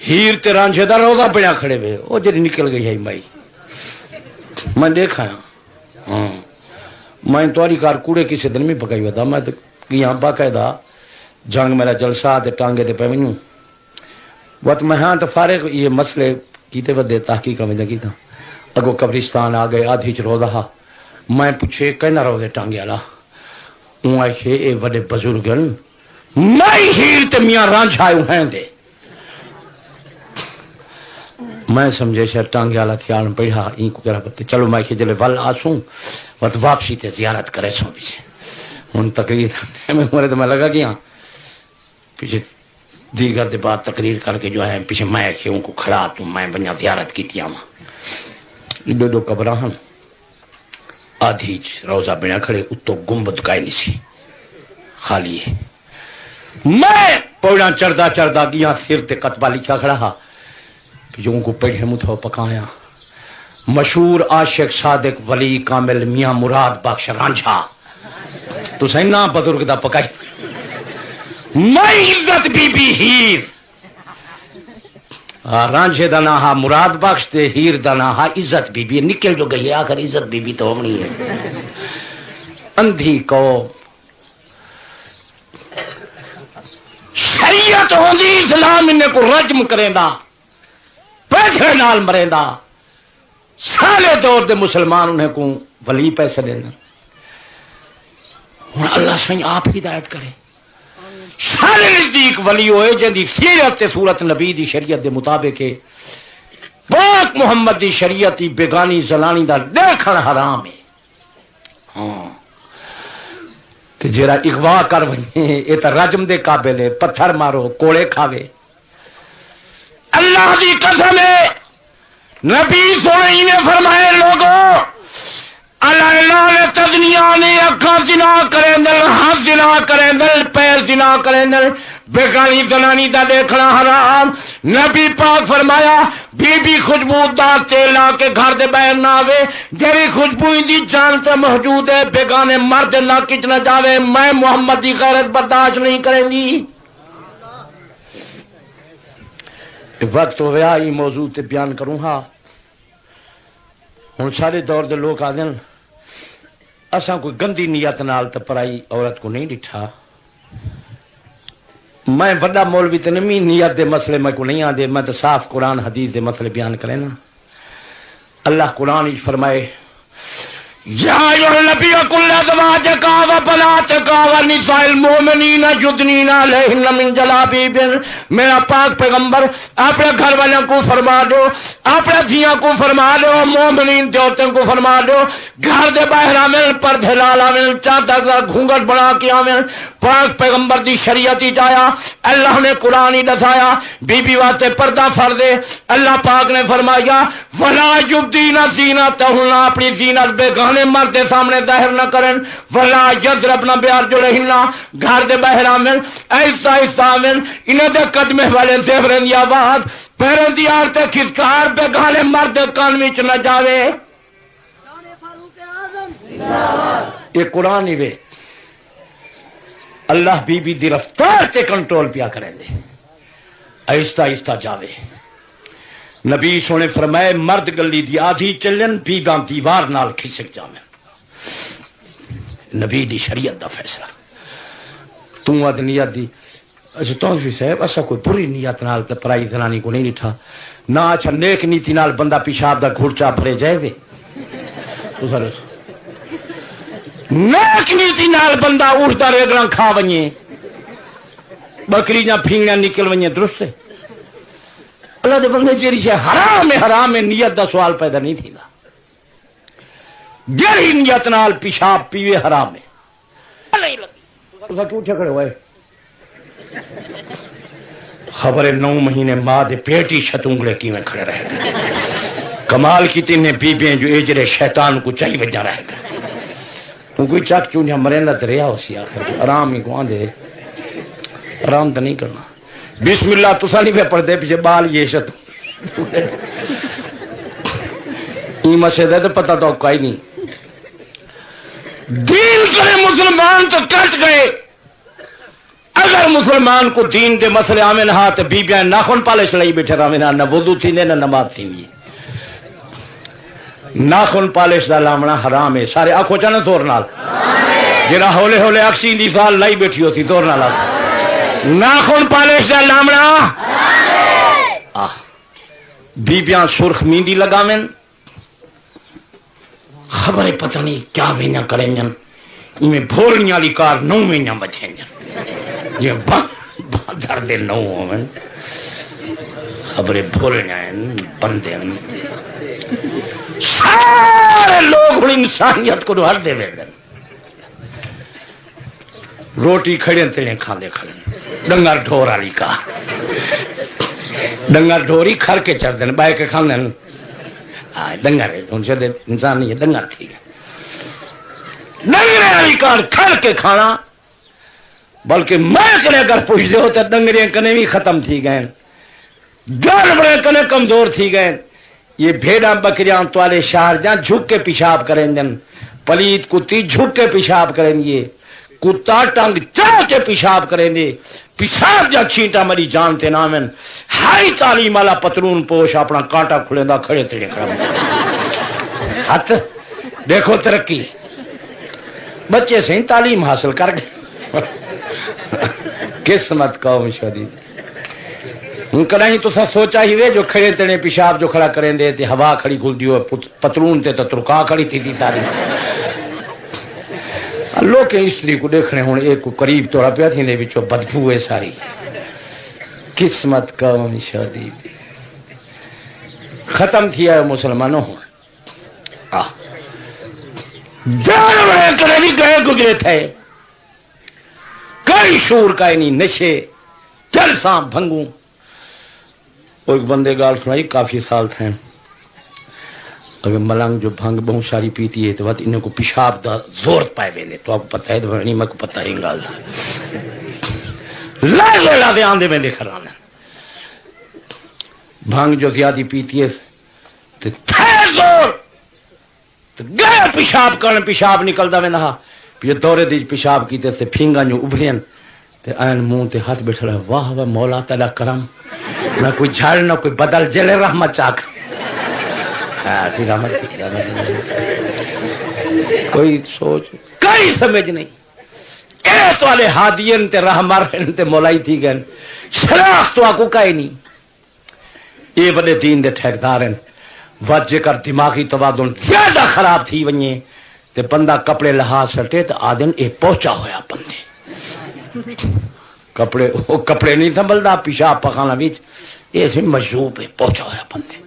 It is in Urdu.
ہیر تے رانجھے دا روزہ پڑیا کھڑے ہوئے وہ جڑی نکل گئی ہے مائی میں دیکھا ہاں میں تواری کار کوڑے کسی دن میں پکائی ہوتا میں تو یہاں باقاعدہ جنگ میرا جلسہ تے ٹانگے تے پہ منوں وقت میں ہاں تو فارغ یہ مسئلے کیتے ودے تحقیق میں جگی تھا اگو قبرستان آ گئے آدھی چ روزہ میں پوچھے کہنا روزے ٹانگے والا اون آئے اے بڑے بزرگن میں ہیر تے میاں رانجھا ہیں دے میں سمجھے شاید ٹانگے والا تھیان پڑھا این کو کرا بتے چلو میں کہ جلے ول آسوں وقت واپسی تے زیارت کرے سوں پیچھے ہن تقریر میں مرے تو میں لگا گیا پیچھے دیگر دے بعد تقریر کر کے جو ہے پیچھے میں کہ ان کو کھڑا تو میں بنیا زیارت کی تھی آما دو قبراں ہن آدھی روزہ بنا کھڑے اتو گنبد کائے نہیں سی خالی ہے میں پوڑا چردہ چردہ گیا سر تے قطبہ لکھا کھڑا ہا جو ان کو پڑھے متھو پکایا مشہور عاشق صادق ولی کامل میاں مراد بخش رانجھا تو سینا بزرگ دا پکائی میں عزت بی بی ہیر رانجھے دا نا ہا مراد بخش تے ہیر دا نا ہا عزت بی بی نکل جو گئی آخر عزت بی بی تو ہمنی ہے اندھی قوم شریعت ہوندی اسلام انہیں کو رجم کریں دا پیسے نال مریں دا سالے دور دے مسلمان انہیں کو ولی پیسے دینا اللہ سائیں آپ ہدایت کرے سارے نزدیک ولی ہوئے جن سیرت تے صورت نبی دی شریعت دے مطابق ہے پاک محمد دی شریعت دی بیگانی زلانی دا دیکھن حرام ہے ہاں تے جیرا اغوا کر ونے اے تے رجم دے قابل ہے پتھر مارو کوڑے کھاوے اللہ دی قسم ہے نبی سونے نے فرمائے لوگوں اللہ نے تزنیاں نے اکھا زنا کریں دل ہاتھ زنا کریں دل پیر زنا کریں دل بیگانی زنانی دا دیکھنا حرام نبی پاک فرمایا بی بی خوشبودار تیل لا کے گھر دے باہر نہ آوے جڑی خوشبو دی جان تے موجود ہے بیگانے مرد نہ کچ نہ جاوے میں محمد دی غیرت برداشت نہیں کریں گی وقت ہو گیا یہ موضوع تے بیان کروں ہاں ہن سارے دور دے لوگ آدن اساں کوئی گندی نیت نال تے پرائی عورت کو نہیں ڈٹھا میں وڈا مولوی تے نہیں نیت دے مسئلے میں کو نہیں آندے میں تے صاف قرآن حدیث دے مسئلے بیان کرے نا اللہ قرآن ہی فرمائے یا ایھا النبی قل لازواجک و بناتک و نساء المؤمنین یدنین علیہن من جلابیبہن میرا پاک پیغمبر اپنے گھر والوں کو فرما دو اپنے دھیاں کو فرما دو مومنین عورتوں کو فرما دو گھر دے باہر آمن پردے لال آمن چادر دا گھونگھٹ بنا کے آمن پاک پیغمبر دی شریعت ہی جایا اللہ نے قرآن ہی دسایا بی بی واسطے پردہ فردے اللہ پاک نے فرمایا ولا یبدین زینتہن اپنی زینت بیگانے مرد سامنے ظاہر نہ کریں ولا یضربن بارجلہن گھر دے باہر آمن ایسا ایسا آمن انہیں دے قدمے والے زیورن دی آواز پیرن دی آرتے کھسکار بیگانے مرد کان وچ نہ جاوے یہ قرآن ہی وے اللہ بی بی دی رفتار تے کنٹرول پیا کریں دے آہستہ آہستہ جاوے نبی سونے فرمائے مرد گلی دی آدھی چلن بیگاں دیوار نال کھسک جاویں نبی دی شریعت دا فیصلہ توں آد نیت دی اچھا تونسوی صاحب اسا کوئی بری نیت نال تے پرائی زنانی کو نہیں نٹھا نہ اچھا نیک نیتی نال بندہ پیشاب دا گھڑچا بھرے جائے دے نیک نیتی نال بندہ اٹھتا ریگڑاں کھا ونجے بکری جاں پھینگیاں نکل ونجے درست ہے اللہ دے بندے جیری شے حرام ہے نیت دا سوال پیدا نہیں تھی دا جیری نیت نال پیشاب پیوے حرام ہے نہیں لگی تو سا کیوں چھکڑے ہوئے خبر 9 مہینے ماں دے پیٹی شتونگلے کی میں کھڑے رہ گئے کمال کی تینے بی بین جو اجرے شیطان کو چاہی وجہ رہ گئے تو کوئی چاک چونجا مرینہ دریا ہو سی آخر آرام ہی کو آندے آرام تو نہیں کرنا بسم اللہ تو سا نہیں پہ پڑھ دے پیچھے بال یہ شت این مسئلہ تو پتہ تو کوئی نہیں دین کرے مسلمان تو کٹ گئے اگر مسلمان کو دین دے مسئلے آمن ہاں تو بیبیاں ناخن پالش لئی بیٹھے رامن نہ وضو تھی نہ نماز تھی ناخن پالش دا لامنا حرام ہے سارے آنکھو چانا دور نال جرا ہولے ہولے اکسین دی سال لائی بیٹھی ہوتی دور نال ناخن پالش دا لامنا بیبیاں سرخ میندی لگاویں خبر پتہ نہیں کیا وینا کریں جن میں بھولنی والی کار نو وینا بچیں جن یہ درد نو ہوئن خبریں بھولنا ہیں بندے ہیں سارے لوگ انسانیت کو ہر دے ویدن روٹی کھڑے تلیں کھاندے کھڑے ڈنگر ڈھور والی کار ڈنگر ڈھوری کھر کے چڑھ دیں بائے کے کھاندے ڈنگر ہے ان سے انسان نہیں ہے ڈنگر تھی ڈنگر والی کار کھر کے کھانا بلکہ میں کنے اگر پوچھ دے ہوتا ڈنگریاں کنے بھی ختم تھی گئے جانوریں کنے کمزور تھی گئے یہ بھیڑاں بکریاں توالے شہر جہاں جھک کے پیشاب کریں دن پلیت کتی جھک کے پیشاب کریں گے کتا ٹنگ چاہ کے پیشاب کریں دے پیشاب جا چھینٹا مری جانتے نامن ہائی تعلیم والا پتلون پوش اپنا کانٹا کھلیں دا کھڑے تلے کھڑا ہاتھ دیکھو ترقی بچے سے ہی تعلیم حاصل کر گئے قسمت قوم شدید ان کا نہیں تو سا سوچا ہی وے جو کھڑے تلے پیشاب جو کھڑا کریں دے تے ہوا کھڑی کھل دیو پتلون تے ترکا کھڑی تھی تعلیم اللہ کے استری کو دیکھنے ہوں ایک کو قریب توڑا پیا تھی نے بچو بدبو ہے ساری قسمت قوم شدید ختم تھیا ہے مسلمانوں ہوں جانورے کرے بھی گئے گزرے تھے کئی شور کا نہیں نشے جلساں بھنگوں وہ ایک بندے گال سنائی کافی سال تھے اگر ملنگ جو بھنگ بہت ساری پیتی ہے تو بات انہیں کو پیشاب دا زور پائے بیندے تو آپ کو پتہ ہے تو نہیں میں کو پتہ ہے انگال دا لازے لازے آندے بیندے کھرانا بھنگ جو زیادی پیتی ہے تو تھے زور تو گئے پیشاب کرنے پیشاب نکل دا میں نہا یہ دورے دیج پیشاب کیتے سے پھینگا جو ابھرین تو این مون تے ہاتھ بیٹھا رہا واہ واہ مولا تعالیٰ کرم نہ کوئی جھاڑ نہ کوئی بدل جلے رحمت چاک کوئی سوچ کوئی سمجھ نہیں ایس والے ہادین تے رحمر تے مولائی تھی گئن شراخت واکو کئی نہیں یہ بڑے دین دے ٹھیکدار ہیں وجہ کر دماغی توازن زیادہ خراب تھی ونجے تے بندہ کپڑے لحاظ سٹے تو آدن اے پہنچا ہویا بندے کپڑے نہیں سنبھلدا پیشاب پخانا بیچ یہ سے مجذوب ہے پہنچا ہویا بندے